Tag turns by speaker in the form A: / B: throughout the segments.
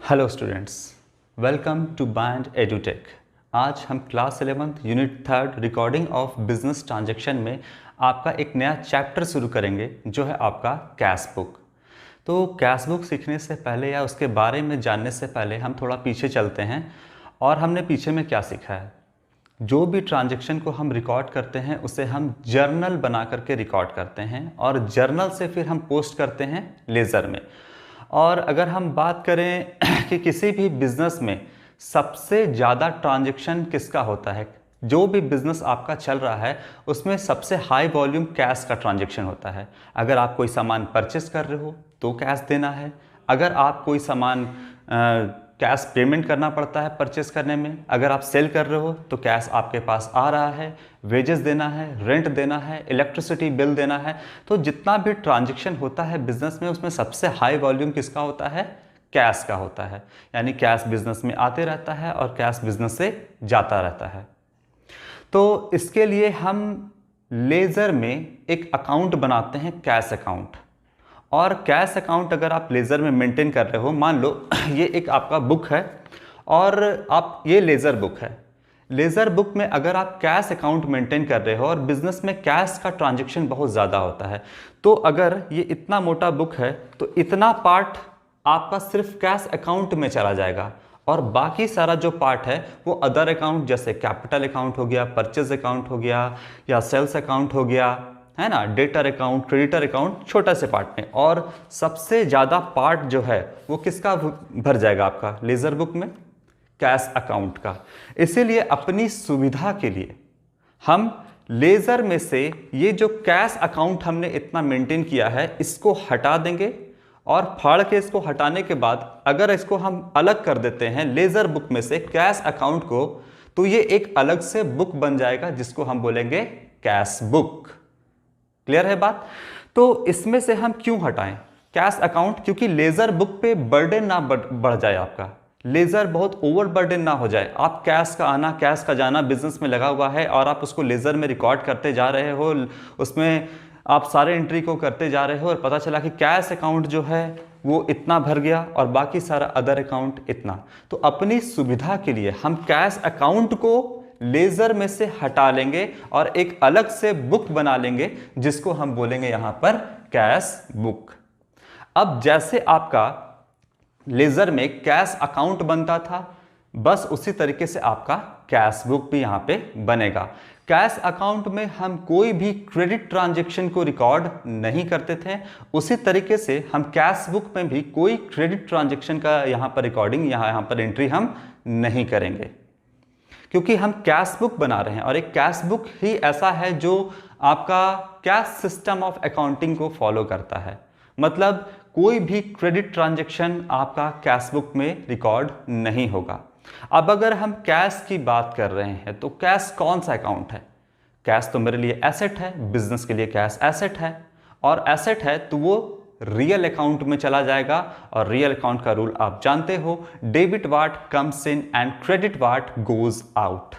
A: Hello students, welcome to Band Edutech. आज हम class 11th unit 3 recording of business transaction में आपका एक नया चैप्टर शुरू करेंगे जो है आपका कैश बुक। तो कैश बुक सीखने से पहले या उसके बारे में जानने से पहले हम थोड़ा पीछे चलते हैं और हमने पीछे में क्या सीखा है। जो भी ट्रांजैक्शन को हम रिकॉर्ड करते हैं उसे हम जर्नल बना करके रिकॉर्ड करते हैं और जर्नल से फिर हम पोस्ट करते हैं लेज़र में। और अगर हम बात करें कि किसी भी बिजनेस में सबसे ज़्यादा ट्रांजैक्शन किसका होता है, जो भी बिजनेस आपका चल रहा है उसमें सबसे हाई वॉल्यूम कैश का ट्रांजैक्शन होता है। अगर आप कोई सामान परचेस कर रहे हो तो कैश देना है, अगर आप कोई सामान कैश पेमेंट करना पड़ता है परचेस करने में, अगर आप सेल कर रहे हो तो कैश आपके पास आ रहा है, वेजेस देना है, रेंट देना है, इलेक्ट्रिसिटी बिल देना है। तो जितना भी ट्रांजैक्शन होता है बिजनेस में उसमें सबसे हाई वॉल्यूम किसका होता है, कैश का होता है। यानी कैश बिजनेस में आते रहता है और कैश बिजनेस से जाता रहता है। तो इसके लिए हम लेज़र में एक अकाउंट बनाते हैं, कैश अकाउंट। और कैश अकाउंट अगर आप लेज़र में मेंटेन कर रहे हो, मान लो ये एक आपका बुक है और आप ये लेज़र बुक है। लेज़र बुक में अगर आप कैश अकाउंट मेंटेन कर रहे हो और बिजनेस में कैश का ट्रांजैक्शन बहुत ज़्यादा होता है, तो अगर ये इतना मोटा बुक है तो इतना पार्ट आपका सिर्फ कैश अकाउंट में चला जाएगा और बाकी सारा जो पार्ट है वो अदर अकाउंट जैसे कैपिटल अकाउंट हो गया, परचेज अकाउंट हो गया या सेल्स अकाउंट हो गया, है ना, डेटर अकाउंट, क्रेडिटर अकाउंट, छोटा से पार्ट में। और सबसे ज़्यादा पार्ट जो है वो किसका भर जाएगा आपका लेज़र बुक में, कैश अकाउंट का। इसीलिए अपनी सुविधा के लिए हम लेज़र में से ये जो कैश अकाउंट हमने इतना मेंटेन किया है इसको हटा देंगे और फाड़ के इसको हटाने के बाद अगर इसको हम अलग कर देते हैं लेज़र बुक में से कैश अकाउंट को, तो ये एक अलग से बुक बन जाएगा जिसको हम बोलेंगे कैश बुक। क्लियर है बात? तो इसमें से हम क्यों हटाएं कैश अकाउंट? क्योंकि लेज़र बुक पे बर्डन ना बढ़ जाए, आपका लेज़र बहुत ओवर बर्डन ना हो जाए। आप कैश का आना कैश का जाना बिजनेस में लगा हुआ है और आप उसको लेज़र में रिकॉर्ड करते जा रहे हो, उसमें आप सारे एंट्री को करते जा रहे हो और पता चला कि कैश अकाउंट जो है वो इतना भर गया और बाकी सारा अदर अकाउंट इतना। तो अपनी सुविधा के लिए हम कैश अकाउंट को लेज़र में से हटा लेंगे और एक अलग से बुक बना लेंगे जिसको हम बोलेंगे यहां पर कैश बुक। अब जैसे आपका लेज़र में कैश अकाउंट बनता था, बस उसी तरीके से आपका कैश बुक भी यहां पे बनेगा। कैश अकाउंट में हम कोई भी क्रेडिट ट्रांजैक्शन को रिकॉर्ड नहीं करते थे, उसी तरीके से हम कैश बुक में भी कोई क्रेडिट ट्रांजैक्शन का यहां पर रिकॉर्डिंग यहां पर एंट्री हम नहीं करेंगे, क्योंकि हम कैश बुक बना रहे हैं और एक कैश बुक ही ऐसा है जो आपका कैश सिस्टम ऑफ अकाउंटिंग को फॉलो करता है। मतलब कोई भी क्रेडिट ट्रांजैक्शन आपका कैश बुक में रिकॉर्ड नहीं होगा। अब अगर हम कैश की बात कर रहे हैं तो कैश कौन सा अकाउंट है? कैश तो मेरे लिए एसेट है, बिजनेस के लिए कैश एसेट है, और एसेट है तो वो रियल अकाउंट में चला जाएगा। और रियल अकाउंट का रूल आप जानते हो, debit what comes in and credit what goes out.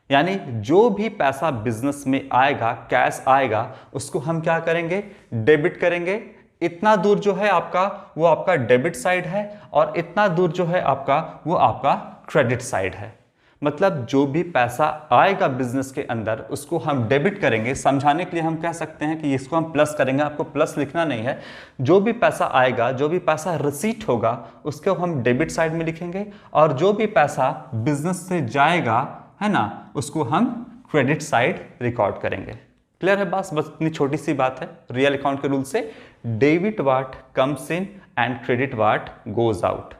A: यानी जो भी पैसा बिजनेस में आएगा, कैश आएगा, उसको हम क्या करेंगे, डेबिट करेंगे। इतना दूर जो है आपका वो आपका डेबिट साइड है और इतना दूर जो है आपका वो आपका क्रेडिट साइड है। मतलब जो भी पैसा आएगा बिजनेस के अंदर उसको हम डेबिट करेंगे। समझाने के लिए हम कह सकते हैं कि इसको हम प्लस करेंगे, आपको प्लस लिखना नहीं है। जो भी पैसा आएगा, जो भी पैसा रिसीट होगा उसको हम डेबिट साइड में लिखेंगे और जो भी पैसा बिजनेस से जाएगा, है ना, उसको हम क्रेडिट साइड रिकॉर्ड करेंगे। क्लियर है बस इतनी छोटी सी बात है रियल अकाउंट के रूल से। Debit watt comes in and credit what goes out.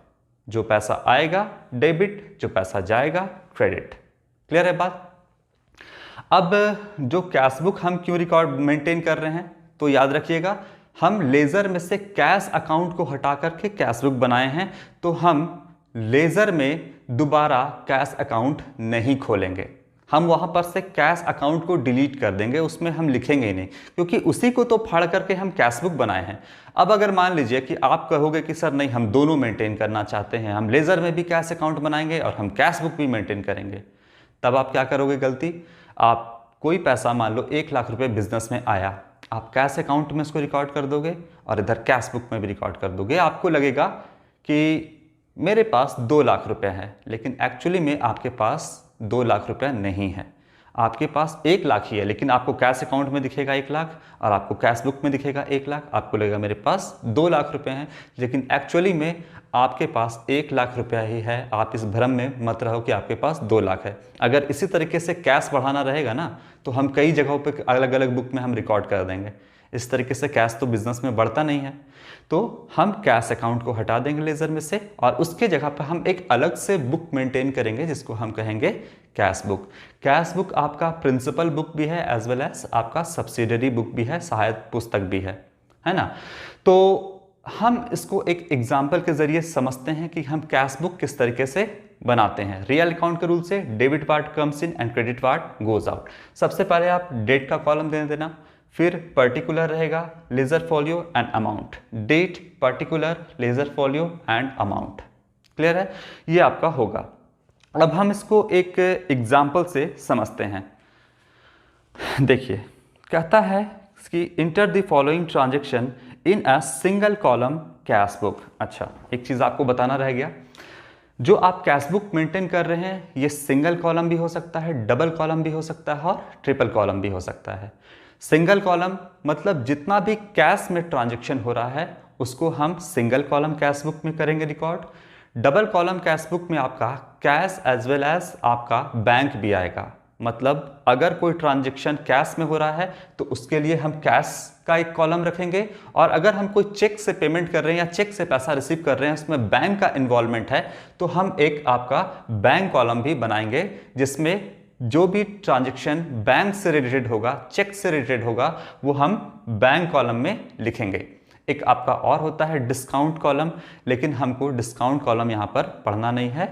A: जो पैसा आएगा डेबिट, जो पैसा जाएगा क्रेडिट। क्लियर है बात? अब जो कैश बुक हम क्यों रिकॉर्ड मेंटेन कर रहे हैं, तो याद रखिएगा हम लेज़र में से कैश अकाउंट को हटा करके कैश बुक बनाए हैं, तो हम लेज़र में दोबारा कैश अकाउंट नहीं खोलेंगे। हम वहां पर से कैश अकाउंट को डिलीट कर देंगे, उसमें हम लिखेंगे ही नहीं, क्योंकि उसी को तो फाड़ करके हम कैश बुक बनाए हैं। अब अगर मान लीजिए कि आप कहोगे कि सर नहीं, हम दोनों मेंटेन करना चाहते हैं, हम लेज़र में भी कैश अकाउंट बनाएंगे और हम कैश बुक भी मेंटेन करेंगे, तब आप क्या करोगे गलती? आप कोई पैसा मान लो 1 लाख रुपए बिजनेस में आया, आप कैश अकाउंट में उसको रिकॉर्ड कर दोगे और इधर कैश बुक में भी रिकॉर्ड कर दोगे। आपको लगेगा कि मेरे पास 2 लाख रुपए हैं, लेकिन एक्चुअली में आपके पास 2 लाख रुपए नहीं है, आपके पास 1 लाख ही है, लेकिन आपको कैश अकाउंट में दिखेगा 1 लाख और आपको कैश बुक में दिखेगा 1 लाख। आपको लगेगा मेरे पास 2 लाख रुपए हैं, लेकिन एक्चुअली में आपके पास 1 लाख रुपया ही है। आप इस भ्रम में मत रहो कि आपके पास 2 लाख है। अगर इसी तरीके से कैश बढ़ाना रहेगा ना, तो हम कई जगहों पे अलग अलग बुक में हम रिकॉर्ड कर देंगे। इस तरीके से कैश तो बिजनेस में बढ़ता नहीं है, तो हम कैश अकाउंट को हटा देंगे लेजर में से और उसके जगह पर हम एक अलग से बुक मेंटेन करेंगे जिसको हम कहेंगे कैश बुक। कैश बुक आपका प्रिंसिपल बुक भी है एज वेल एज आपका सब्सिडरी बुक भी है, सहायक पुस्तक भी है ना। तो हम इसको एक एग्जाम्पल के जरिए समझते हैं कि हम कैश बुक किस तरीके से बनाते हैं। रियल अकाउंट के रूल से debit part comes in and credit part goes out. सबसे पहले आप डेट का कॉलम दे देना, फिर पर्टिकुलर रहेगा ledger folio and amount. Date, particular, ledger folio and amount. Clear है? ये आपका होगा। अब हम इसको एक एग्जाम्पल से समझते हैं। देखिए, कहता है कि inter the following transaction in a single column cash book. अच्छा, एक चीज आपको बताना रह गया, जो आप कैश बुक मेंटेन कर रहे हैं ये सिंगल कॉलम भी हो सकता है, डबल कॉलम भी हो सकता है और ट्रिपल कॉलम भी हो सकता है। सिंगल कॉलम मतलब जितना भी कैश में ट्रांजैक्शन हो रहा है उसको हम सिंगल कॉलम कैश बुक में करेंगे record. Double column cash book में आपका कैश एज वेल एज आपका बैंक भी आएगा। मतलब अगर कोई ट्रांजैक्शन कैश में हो रहा है तो उसके लिए हम कैश का एक कॉलम रखेंगे, और अगर हम कोई चेक से पेमेंट कर रहे हैं या चेक से पैसा रिसीव कर रहे हैं उसमें बैंक का इन्वॉल्वमेंट है तो हम एक आपका बैंक कॉलम भी बनाएंगे जिसमें जो भी ट्रांजैक्शन बैंक से रिलेटेड होगा, चेक से रिलेटेड होगा, वो हम बैंक कॉलम में लिखेंगे। एक आपका और होता है डिस्काउंट कॉलम, लेकिन हमको डिस्काउंट कॉलम यहाँ पर पढ़ना नहीं है,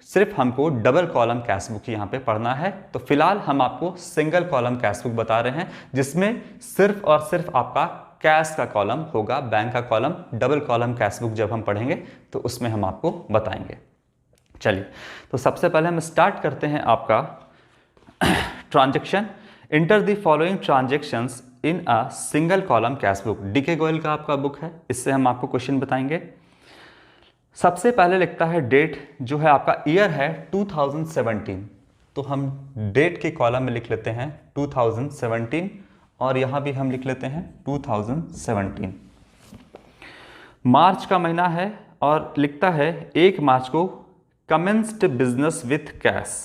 A: सिर्फ हमको डबल कॉलम कैश बुक यहाँ पे पढ़ना है। तो फिलहाल हम आपको सिंगल कॉलम कैश बुक बता रहे हैं जिसमें सिर्फ और सिर्फ आपका कैश का कॉलम होगा, बैंक का column. Double column cash book जब हम पढ़ेंगे तो उसमें हम आपको बताएंगे। चलिए, तो सबसे पहले हम स्टार्ट करते हैं आपका transaction. Enter the following transactions in a single column cash book. DK Goyal का आपका बुक है, इससे हम आपको क्वेश्चन बताएंगे। सबसे पहले लिखता है डेट, जो है आपका ईयर है 2017, तो हम डेट के कॉलम में लिख लेते हैं 2017 और यहां भी हम लिख लेते हैं 2017। मार्च का महीना है और लिखता है 1 मार्च को कमेंस्ड बिजनेस विथ कैश।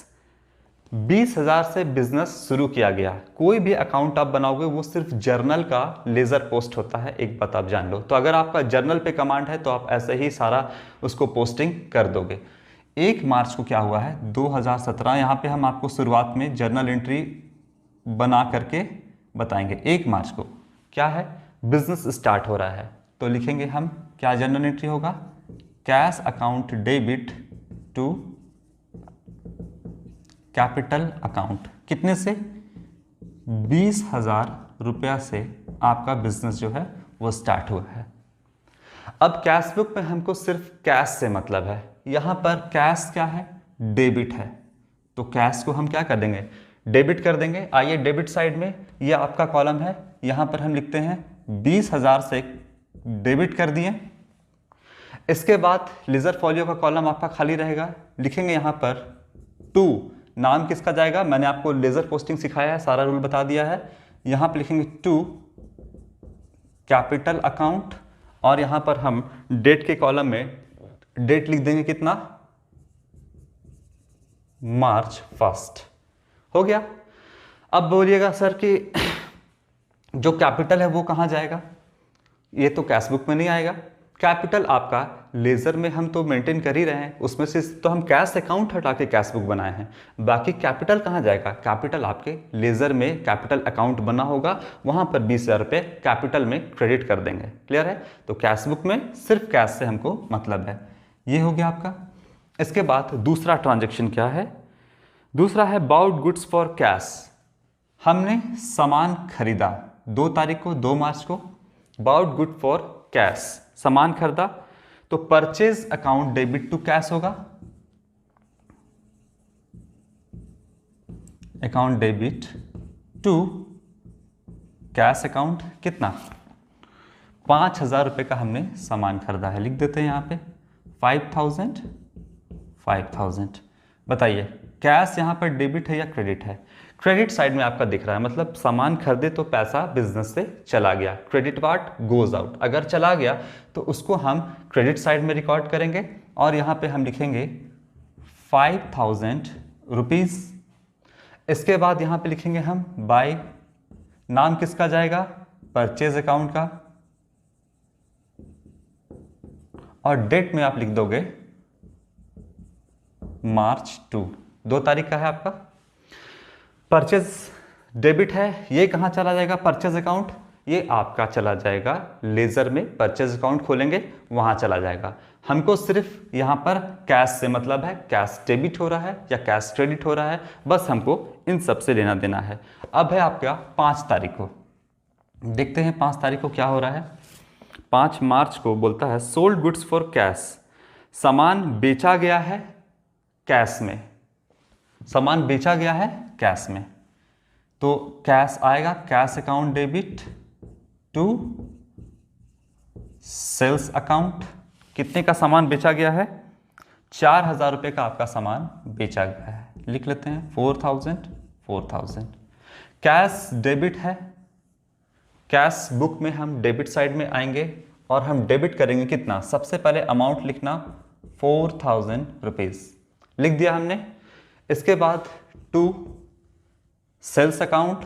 A: 20,000 से बिजनेस शुरू किया गया। कोई भी अकाउंट आप बनाओगे वो सिर्फ जर्नल का लेजर पोस्ट होता है, एक बात आप जान लो। तो अगर आपका जर्नल पे कमांड है तो आप ऐसे ही सारा उसको पोस्टिंग कर दोगे। 1 मार्च को क्या हुआ है 2017, यहाँ पे हम आपको शुरुआत में जर्नल एंट्री बना करके बताएंगे। 1 मार्च को क्या है बिजनेस स्टार्ट हो रहा है, तो लिखेंगे हम क्या जर्नल एंट्री होगा, cash account debit to capital account. कितने से 20,000 रुपया से आपका बिजनेस जो है वो स्टार्ट हुआ है। अब कैश बुक में हमको सिर्फ कैश से मतलब है, यहां पर कैश क्या है डेबिट है, तो कैश को हम क्या कर देंगे डेबिट कर देंगे। आइए डेबिट साइड में ये आपका कॉलम है, यहां पर हम लिखते हैं 20,000 से डेबिट कर दिए। इसके बाद लेजर फॉलियो का कॉलम आपका खाली रहेगा, लिखेंगे यहां पर 2, नाम किसका जाएगा, मैंने आपको लेजर पोस्टिंग सिखाया है, सारा रूल बता दिया है। यहां पर लिखेंगे 2 कैपिटल अकाउंट और यहां पर हम डेट के कॉलम में डेट लिख देंगे कितना, मार्च 1 हो गया। अब बोलिएगा सर कि जो कैपिटल है वो कहां जाएगा, ये तो कैश बुक में नहीं आएगा। कैपिटल आपका लेजर में हम तो मेंटेन कर ही रहे हैं, उसमें से तो हम कैश अकाउंट हटा के कैश बुक बनाए हैं। बाकी कैपिटल कहाँ जाएगा, कैपिटल आपके लेजर में कैपिटल अकाउंट बना होगा, वहां पर 20,000 रुपये कैपिटल में क्रेडिट कर देंगे। क्लियर है? तो कैश बुक में सिर्फ कैश से हमको मतलब है। ये हो गया आपका। इसके बाद दूसरा ट्रांजेक्शन क्या है, दूसरा है बाउड गुड्स फॉर कैश। हमने सामान खरीदा 2 तारीख को, 2 मार्च को, बाउड गुड फॉर कैश, सामान खरीदा, तो purchase account debit to cash होगा, account debit to cash account. कितना 5,000 रुपए का हमने सामान खरीदा है, लिख देते हैं यहां पे 5,000 5,000। बताइए कैश यहाँ पर डेबिट है या क्रेडिट है? क्रेडिट साइड में आपका दिख रहा है, मतलब सामान खरीदे तो पैसा बिजनेस से चला गया, क्रेडिट पार्ट गोज आउट। अगर चला गया तो उसको हम क्रेडिट साइड में रिकॉर्ड करेंगे और यहाँ पे हम लिखेंगे 5,000 रुपीज़। इसके बाद यहाँ पे लिखेंगे हम बाय, नाम किसका जाएगा? परचेज अकाउंट का, और डेट में आप लिख दोगे March 2, 2 तारीख का है आपका। परचेज डेबिट है, ये कहाँ चला जाएगा? परचेज अकाउंट, ये आपका चला जाएगा लेजर में, परचेज अकाउंट खोलेंगे वहां चला जाएगा। हमको सिर्फ यहाँ पर कैश से मतलब है, कैश डेबिट हो रहा है या कैश क्रेडिट हो रहा है, बस हमको इन सब से लेना देना है। अब है आपका 5 तारीख को, देखते हैं 5 तारीख को क्या हो रहा है। 5 मार्च को बोलता है सोल्ड गुड्स फॉर कैश, सामान बेचा गया है कैश में, सामान बेचा गया है कैश में, तो कैश आएगा, cash account debit to sales account. कितने का सामान बेचा गया है? 4,000 रुपये का आपका सामान बेचा गया है, लिख लेते हैं 4,000। कैश डेबिट है, कैश बुक में हम डेबिट साइड में आएंगे और हम डेबिट करेंगे कितना? सबसे पहले अमाउंट लिखना 4,000 रुपीज़, लिख दिया हमने। इसके बाद टू सेल्स अकाउंट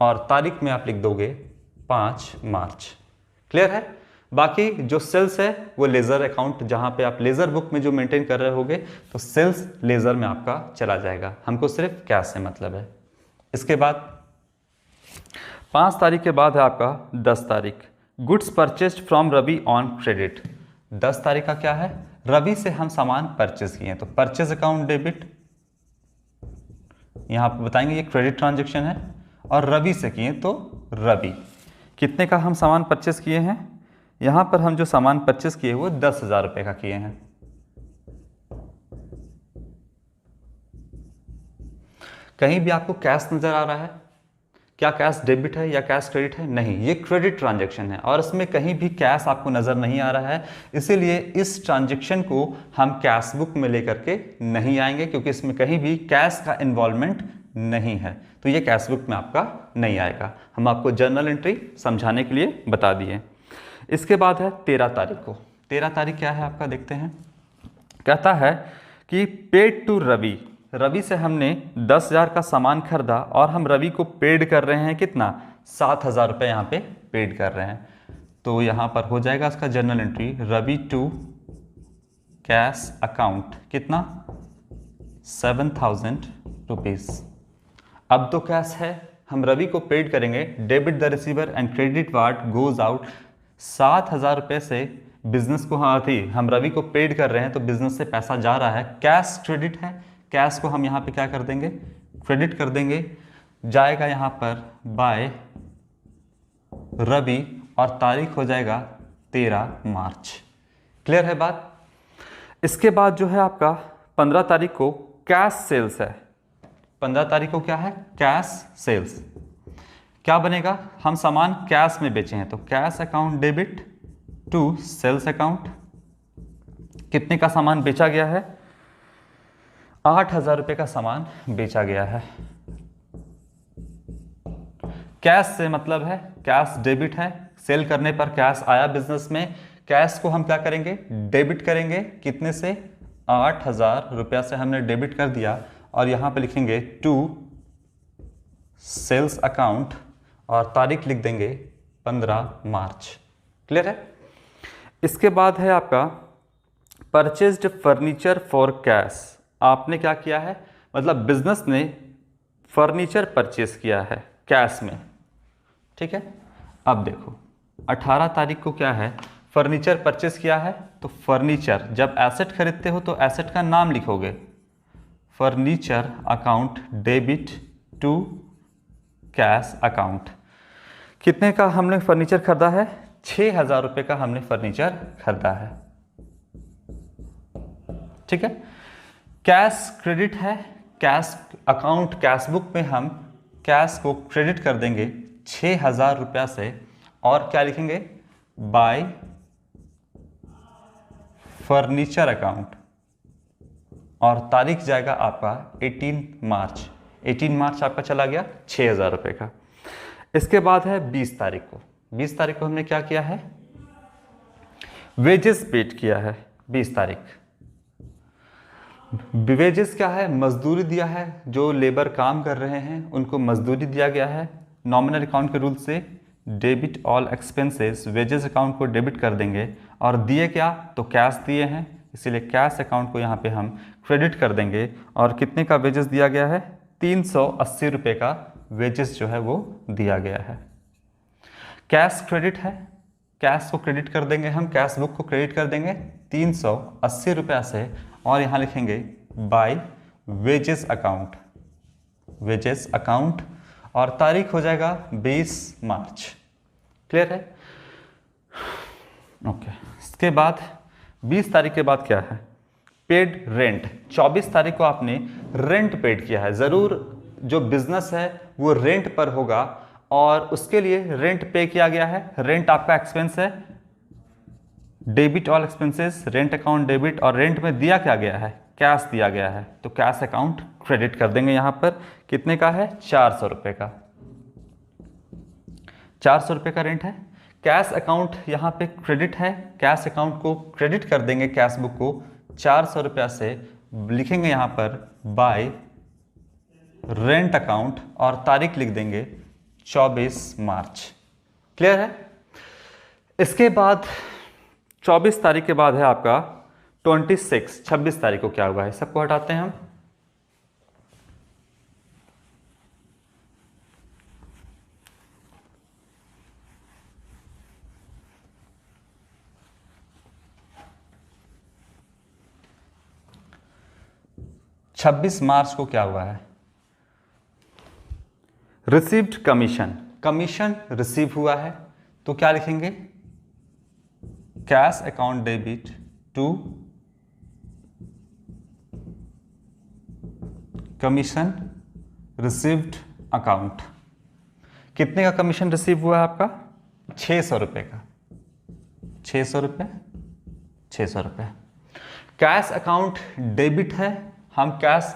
A: और तारीख में आप लिख दोगे 5 मार्च। क्लियर है? बाकी जो सेल्स है वो लेजर अकाउंट, जहां पे आप लेजर बुक में जो मेंटेन कर रहे होगे तो सेल्स लेजर में आपका चला जाएगा, हमको सिर्फ कैश से मतलब है। इसके बाद 5 तारीख के बाद है आपका 10 तारीख, goods purchased from Ravi on credit. 10 तारीख का क्या है? रवि से हम सामान परचेज किए हैं, तो परचेज अकाउंट डेबिट, यहां पर बताएंगे ये क्रेडिट ट्रांजेक्शन है, और रवि से किए तो रवि। कितने का हम सामान परचेस किए हैं? यहां पर हम जो सामान परचेस किए वो 10,000 रुपये का किए हैं। कहीं भी आपको कैश नजर आ रहा है? क्या कैश डेबिट है या कैश क्रेडिट है? नहीं, ये क्रेडिट ट्रांजैक्शन है और इसमें कहीं भी कैश आपको नजर नहीं आ रहा है, इसीलिए इस ट्रांजैक्शन को हम कैश बुक में लेकर के नहीं आएंगे, क्योंकि इसमें कहीं भी कैश का इन्वॉल्वमेंट नहीं है, तो ये कैश बुक में आपका नहीं आएगा। हम आपको जर्नल एंट्री समझाने के लिए बता दिए। इसके बाद है 13 तारीख को। 13 तारीख क्या है आपका, देखते हैं। कहता है कि पेड टू रवि, रवि से हमने 10,000 का सामान खरीदा और हम रवि को पेड कर रहे हैं कितना? 7,000 रुपये यहाँ पे पेड कर रहे हैं, तो यहाँ पर हो जाएगा इसका journal entry Ravi to cash account कितना? 7,000 रुपीज़। अब तो कैश है, हम रवि को पेड करेंगे, debit the receiver and credit part goes out. 7,000 रुपये से बिजनेस को हम रवि को पेड कर रहे हैं, तो बिजनेस से पैसा जा रहा है, कैश क्रेडिट है, कैश को हम यहाँ पे क्या कर देंगे? क्रेडिट कर देंगे, जाएगा यहाँ पर बाय रवि और तारीख हो जाएगा 13 मार्च। क्लियर है बात? इसके बाद जो है आपका 15 तारीख को कैश सेल्स है। 15 तारीख को क्या है? Cash sales. क्या बनेगा? हम सामान कैश में बेचे हैं, तो cash account debit to sales account. कितने का सामान बेचा गया है? 8,000 रुपये का सामान बेचा गया है। कैश से मतलब है, कैश डेबिट है, सेल करने पर कैश आया बिजनेस में, कैश को हम क्या करेंगे? डेबिट करेंगे। कितने से? 8,000 रुपया से हमने डेबिट कर दिया और यहाँ पे लिखेंगे टू सेल्स अकाउंट और तारीख लिख देंगे 15 मार्च। क्लियर है? इसके बाद है आपका परचेज्ड फर्नीचर फॉर कैश। आपने क्या किया है? मतलब बिजनेस ने फर्नीचर परचेज किया है कैश में, ठीक है। अब देखो 18 तारीख को क्या है? फर्नीचर परचेज किया है, तो फर्नीचर जब एसेट खरीदते हो तो एसेट का नाम लिखोगे, furniture account debit to cash account. कितने का हमने फर्नीचर खरीदा है? 6,000 रुपये का हमने फर्नीचर खरीदा है, ठीक है। कैश क्रेडिट है, कैश अकाउंट कैश बुक में हम कैश को क्रेडिट कर देंगे 6,000 रुपया से, और क्या लिखेंगे? बाय फर्नीचर अकाउंट और तारीख जाएगा आपका 18 मार्च। 18 मार्च आपका चला गया 6,000 रुपये का। इसके बाद है 20 तारीख को। 20 तारीख को हमने क्या किया है, वेजेस पेड किया है। 20 तारीख वेजेस क्या है, मजदूरी दिया है। जो लेबर काम कर रहे हैं उनको मजदूरी दिया गया है। नॉमिनल अकाउंट के रूल से debit all expenses, wages account को डेबिट कर देंगे और दिए क्या, तो कैश दिए हैं, इसीलिए कैश अकाउंट को यहाँ पे हम क्रेडिट कर देंगे। और कितने का वेजेस दिया गया है, 380 रुपये का वेजेस जो है वो दिया गया है। कैश क्रेडिट है, कैश को क्रेडिट कर देंगे हम, कैश बुक को क्रेडिट कर देंगे 380 रुपया से, और यहाँ लिखेंगे by wages account, wages account, और तारीख हो जाएगा 20 मार्च। क्लियर है? ओके। इसके बाद 20 तारीख के बाद क्या है, पेड रेंट। 24 तारीख को आपने रेंट पेड किया है। ज़रूर जो बिजनेस है वो रेंट पर होगा और उसके लिए रेंट पे किया गया है। रेंट आपका एक्सपेंस है, debit all expenses, rent account debit, और रेंट में दिया क्या गया है, कैश दिया गया है, तो कैश अकाउंट क्रेडिट कर देंगे। यहाँ पर कितने का है, 400 रुपये का, 400 रुपये का रेंट है। कैश अकाउंट यहाँ पे क्रेडिट है, कैश अकाउंट को क्रेडिट कर देंगे, कैश बुक को 400 रुपया से, लिखेंगे यहाँ पर बाय रेंट अकाउंट और तारीख लिख देंगे 24 मार्च। क्लियर है? इसके बाद 24 तारीख के बाद है आपका 26 तारीख को क्या हुआ है, सबको हटाते हैं हम। छब्बीस मार्च को क्या हुआ है, रिसीव्ड कमीशन, कमीशन रिसीव हुआ है, तो क्या लिखेंगे, cash account debit to commission received account. कितने का कमीशन रिसीव हुआ है आपका, 600 रुपये का, 600 रुपये, 600 रुपये। कैश अकाउंट डेबिट है, हम कैश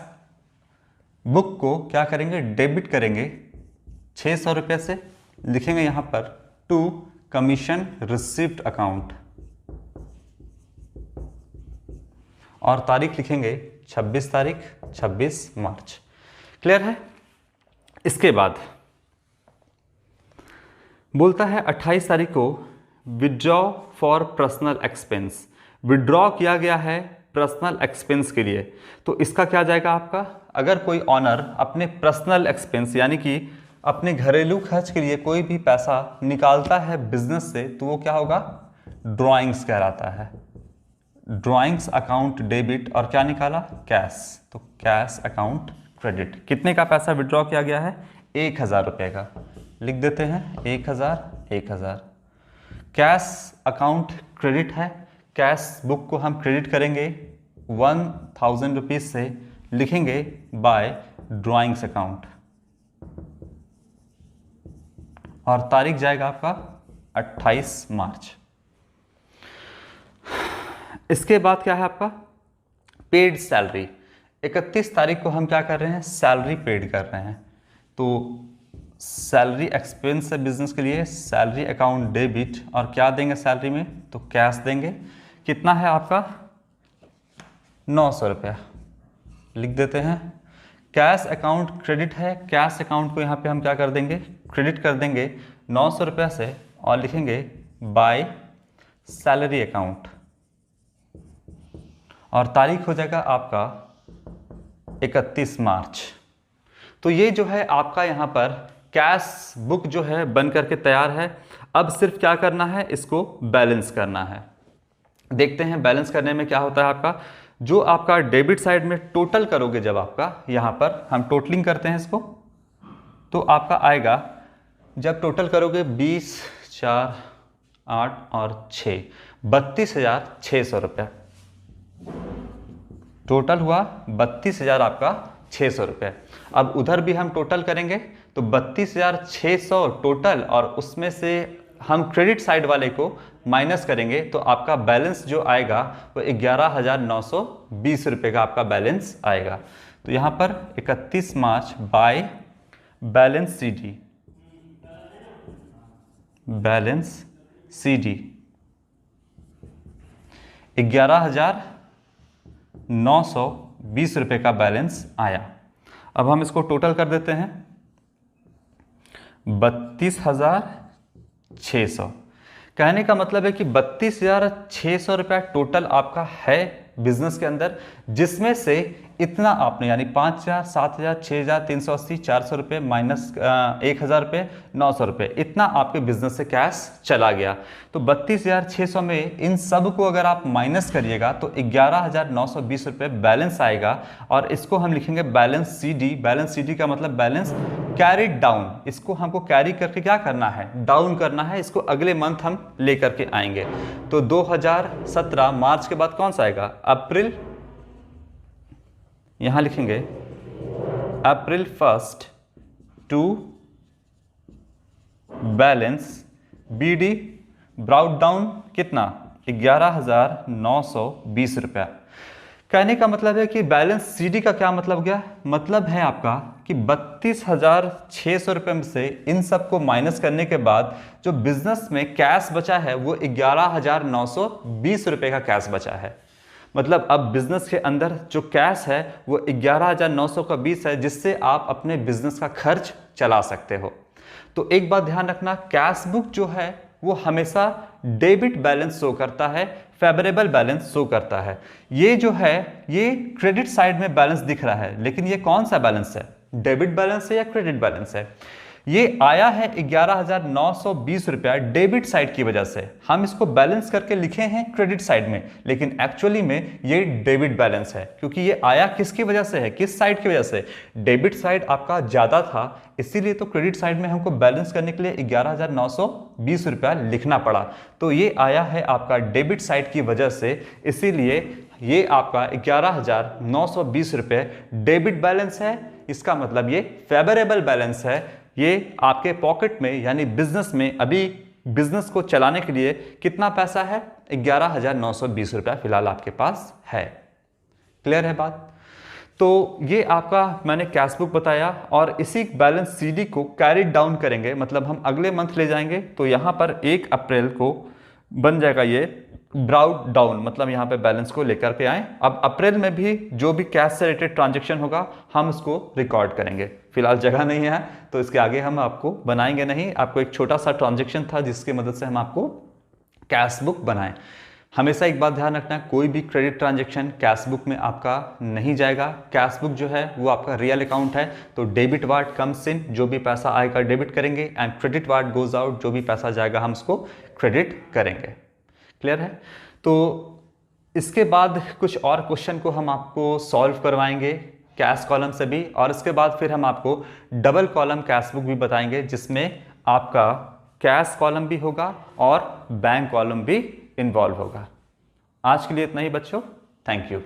A: बुक को क्या करेंगे, डेबिट करेंगे 600 रुपये से, लिखेंगे यहाँ पर टू कमीशन रिसीव्ड अकाउंट और तारीख लिखेंगे 26 तारीख, 26 मार्च। क्लियर है? इसके बाद बोलता है 28 तारीख को withdraw for personal expense, withdraw किया गया है पर्सनल एक्सपेंस के लिए। तो इसका क्या जाएगा आपका, अगर कोई ऑनर अपने पर्सनल एक्सपेंस यानी कि अपने घरेलू खर्च के लिए कोई भी पैसा निकालता है बिजनेस से, तो वो क्या होगा, ड्राइंग्स कहलाता है। ड्राइंग्स अकाउंट डेबिट और क्या निकाला, कैश, तो कैश अकाउंट क्रेडिट। कितने का पैसा विड्रॉ किया गया है, 1000 रुपये का, लिख देते हैं 1000, 1000। कैश अकाउंट क्रेडिट है, कैश बुक को हम क्रेडिट करेंगे 1000 रुपीज़ से, लिखेंगे बाय ड्राइंग्स अकाउंट और तारीख जाएगा आपका 28 मार्च। इसके बाद क्या है आपका, पेड सैलरी। 31 तारीख को हम क्या कर रहे हैं, सैलरी पेड कर रहे हैं। तो सैलरी एक्सपेंस है बिजनेस के लिए, सैलरी अकाउंट डेबिट, और क्या देंगे सैलरी में, तो कैश देंगे। कितना है आपका, 900 रुपया, लिख देते हैं। कैश अकाउंट क्रेडिट है, कैश अकाउंट को यहाँ पे हम क्या कर देंगे, क्रेडिट कर देंगे 900 रुपया से, और लिखेंगे बाय सैलरी अकाउंट और तारीख हो जाएगा आपका 31 मार्च। तो ये जो है आपका यहाँ पर कैश बुक जो है बन करके तैयार है। अब सिर्फ क्या करना है, इसको बैलेंस करना है। देखते हैं बैलेंस करने में क्या होता है आपका। जो आपका डेबिट साइड में टोटल करोगे, जब आपका यहाँ पर हम टोटलिंग करते हैं इसको, तो आपका आएगा, जब टोटल करोगे 20, 4, 8 और 6, 32,600 रुपया टोटल हुआ। 32,000 आपका 600 रुपये। अब उधर भी हम टोटल करेंगे तो 32,600 टोटल, और उसमें से हम क्रेडिट साइड वाले को माइनस करेंगे तो आपका बैलेंस जो आएगा वो 11,920 रुपये का आपका बैलेंस आएगा। तो यहाँ पर 31 मार्च बाय बैलेंस सी डी 11,920 रुपये का बैलेंस आया। अब हम इसको टोटल कर देते हैं, 32,600। कहने का मतलब है कि 32,600 रुपया टोटल आपका है बिजनेस के अंदर, जिसमें से इतना आपने यानी 5,000, 7,000, 6,000, 380, 400 रुपये माइनस 1,000 रुपये, 900 रुपये, इतना आपके बिजनेस से कैश चला गया। तो 32,600 में इन सब को अगर आप माइनस करिएगा तो 11,920 रुपये बैलेंस आएगा। और इसको हम लिखेंगे balance C D. Balance C D का मतलब बैलेंस कैरिड डाउन। इसको हमको कैरी करके क्या करना है, डाउन करना है। इसको अगले मंथ हम लेकर के आएंगे। तो 2017 मार्च के बाद कौन सा आएगा, अप्रैल। यहां लिखेंगे April 1 to balance B D brought down कितना, 11,920 रुपया। कहने का मतलब है कि बैलेंस सीडी का क्या मतलब गया, मतलब है आपका कि 32,600 रुपये में से इन सब को माइनस करने के बाद जो बिजनेस में कैश बचा है वो 11,920 रुपये का कैश बचा है। मतलब अब बिजनेस के अंदर जो कैश है वो 11,920 है, जिससे आप अपने बिजनेस का खर्च चला सकते हो। तो एक बात ध्यान रखना, कैश बुक जो है वो हमेशा डेबिट बैलेंस शो करता है, फेवरेबल बैलेंस शो करता है। ये जो है ये क्रेडिट साइड में बैलेंस दिख रहा है, लेकिन ये कौन सा बैलेंस है, डेबिट बैलेंस है या क्रेडिट बैलेंस है। ये आया है 11,920 रुपया डेबिट साइड की वजह से। हम इसको बैलेंस करके लिखे हैं क्रेडिट साइड में, लेकिन एक्चुअली में ये डेबिट बैलेंस है, क्योंकि ये आया किसकी वजह से है, किस साइड की वजह से, डेबिट साइड आपका ज्यादा था, इसीलिए तो क्रेडिट साइड में हमको बैलेंस करने के लिए 11,920 रुपया लिखना पड़ा। तो ये आया है आपका डेबिट साइड की वजह से, इसीलिए ये आपका 11,920 रुपये डेबिट बैलेंस है। इसका मतलब ये फेवरेबल बैलेंस है। ये आपके पॉकेट में यानी बिजनेस में अभी बिजनेस को चलाने के लिए कितना पैसा है, 11,920 रुपया फिलहाल आपके पास है। क्लियर है बात। तो ये आपका मैंने कैश बुक बताया, और इसी बैलेंस सीडी को कैरी डाउन करेंगे, मतलब हम अगले मंथ ले जाएंगे। तो यहां पर 1 अप्रैल को बन जाएगा ये ब्राउट डाउन, मतलब यहाँ पे बैलेंस को लेकर के आए। अब अप्रैल में भी जो भी कैश से रिलेटेड ट्रांजैक्शन होगा हम उसको रिकॉर्ड करेंगे। फिलहाल जगह नहीं है तो इसके आगे हम आपको बनाएंगे नहीं। आपको एक छोटा सा ट्रांजैक्शन था जिसकी मदद से हम आपको कैश बुक बनाएं। हमेशा एक बात ध्यान रखना, कोई भी क्रेडिट ट्रांजैक्शन कैश बुक में आपका नहीं जाएगा। कैश बुक जो है वो आपका रियल अकाउंट है, तो डेबिट वार्ड कम्स इन, जो भी पैसा आएगा डेबिट करेंगे, and credit ward goes out, जो भी पैसा जाएगा हम उसको क्रेडिट करेंगे। क्लियर है। तो इसके बाद कुछ और क्वेश्चन को हम आपको सॉल्व करवाएंगे कैश कॉलम से भी, और इसके बाद फिर हम आपको डबल कॉलम कैश बुक भी बताएंगे, जिसमें आपका कैश कॉलम भी होगा और बैंक कॉलम भी इन्वॉल्व होगा। आज के लिए इतना ही बच्चों, थैंक यू।